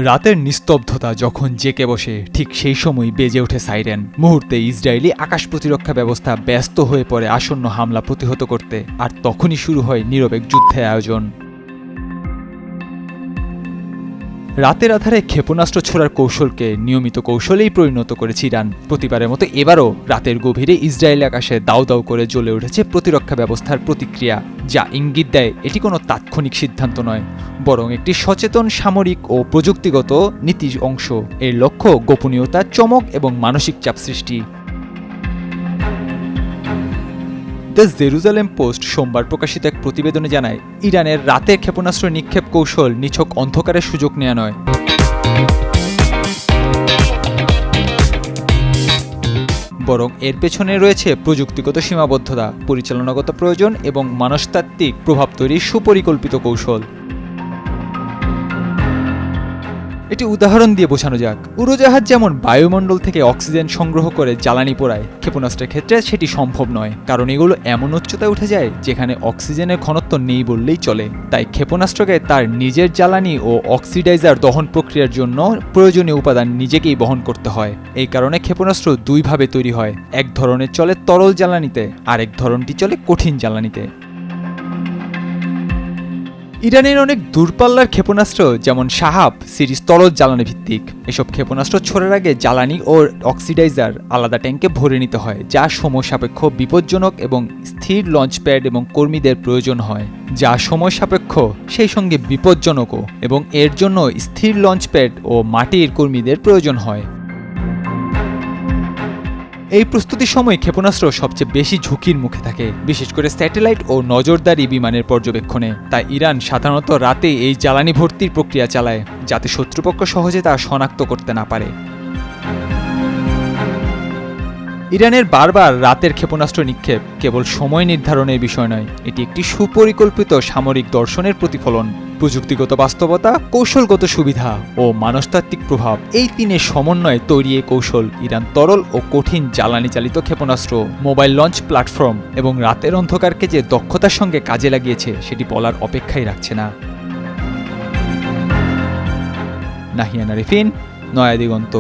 রাতের নিস্তব্ধতা যখন জেকে বসে ঠিক সেই সময় বেজে ওঠে সাইরেন। মুহূর্তে ইসরায়েলি আকাশ প্রতিরক্ষা ব্যবস্থা ব্যস্ত হয়ে পড়ে আসন্ন হামলা প্রতিহত করতে, আর তখনই শুরু হয় নীরব এক যুদ্ধের আয়োজন। রাতের আধারে ক্ষেপণাস্ত্র ছোড়ার কৌশলকে নিয়মিত কৌশলেই পরিণত করেছে ইরান। প্রতিবারের মতো এবারও রাতের গভীরে ইসরায়েল আকাশে দাউ দাউ করে জ্বলে উঠেছে প্রতিরক্ষা ব্যবস্থার প্রতিক্রিয়া, যা ইঙ্গিত দেয় এটি কোনো তাৎক্ষণিক সিদ্ধান্ত নয়, বরং একটি সচেতন সামরিক ও প্রযুক্তিগত নীতির অংশ। এর লক্ষ্য গোপনীয়তা, চমক এবং মানসিক চাপ সৃষ্টি। দ্য জেরুজালেম পোস্ট সোমবার প্রকাশিত এক প্রতিবেদনে জানায়, ইরানের রাতের ক্ষেপণাস্ত্র নিক্ষেপ কৌশল নিছক অন্ধকারের সুযোগ নেওয়া নয়, বরং এর পেছনে রয়েছে প্রযুক্তিগত সীমাবদ্ধতা, পরিচালনাগত প্রয়োজন এবং মনস্তাত্ত্বিক প্রভাব তৈরির সুপরিকল্পিত কৌশল। এটি উদাহরণ দিয়ে বোঝানো যাক, উড়োজাহাজ যেমন বায়ুমণ্ডল থেকে অক্সিজেন সংগ্রহ করে জ্বালানি পোড়ায়, ক্ষেপণাস্ত্রের ক্ষেত্রে সেটি সম্ভব নয়, কারণ এগুলো এমন উচ্চতায় উঠে যায় যেখানে অক্সিজেনের ঘনত্ব নেই বললেই চলে। তাই ক্ষেপণাস্ত্রকে তার নিজের জ্বালানি ও অক্সিডাইজার দহন প্রক্রিয়ার জন্য প্রয়োজনীয় উপাদান নিজেকেই বহন করতে হয়। এই কারণে ক্ষেপণাস্ত্র দুইভাবে তৈরি হয়, এক ধরনের চলে তরল জ্বালানিতে, আরেক ধরনটি চলে কঠিন জ্বালানিতে। ইরানের অনেক দূরপাল্লার ক্ষেপণাস্ত্র যেমন শাহাব সিরিজ তরল জ্বালানি ভিত্তিক। এসব ক্ষেপণাস্ত্র ছোড়ার আগে জ্বালানি ও অক্সিডাইজার আলাদা ট্যাঙ্কে ভরে নিতে হয়, যা সময় সাপেক্ষ, বিপজ্জনক এবং স্থির লঞ্চ প্যাড এবং কর্মীদের প্রয়োজন হয়। যা সময় সাপেক্ষ সেই সঙ্গে বিপজ্জনকও, এবং এর জন্য স্থির লঞ্চ প্যাড ও মাটির কর্মীদের প্রয়োজন হয়। এই প্রস্তুতির সময় ক্ষেপণাস্ত্র সবচেয়ে বেশি ঝুঁকির মুখে থাকে, বিশেষ করে স্যাটেলাইট ও নজরদারি বিমানের পর্যবেক্ষণে। তাই ইরান সাধারণত রাতে এই জ্বালানি ভর্তির প্রক্রিয়া চালায়, যাতে শত্রুপক্ষ সহজে তা শনাক্ত করতে না পারে। ইরানের বারবার রাতের ক্ষেপণাস্ত্র নিক্ষেপ কেবল সময় নির্ধারণের বিষয় নয়, এটি একটি সুপরিকল্পিত সামরিক দর্শনের প্রতিফলন। প্রযুক্তিগত বাস্তবতা, কৌশলগত সুবিধা ও মনস্তাত্ত্বিক প্রভাব, এই তিনের সমন্বয়ে তৈরি এই কৌশল ইরান তরল ও কঠিন জ্বালানি চালিত ক্ষেপণাস্ত্র, মোবাইল লঞ্চ প্ল্যাটফর্ম এবং রাতের অন্ধকারকে যে দক্ষতার সঙ্গে কাজে লাগিয়েছে সেটি বলার অপেক্ষাই রাখছে না। নাহিয়ান আরিফিন, নয়া দিগন্ত।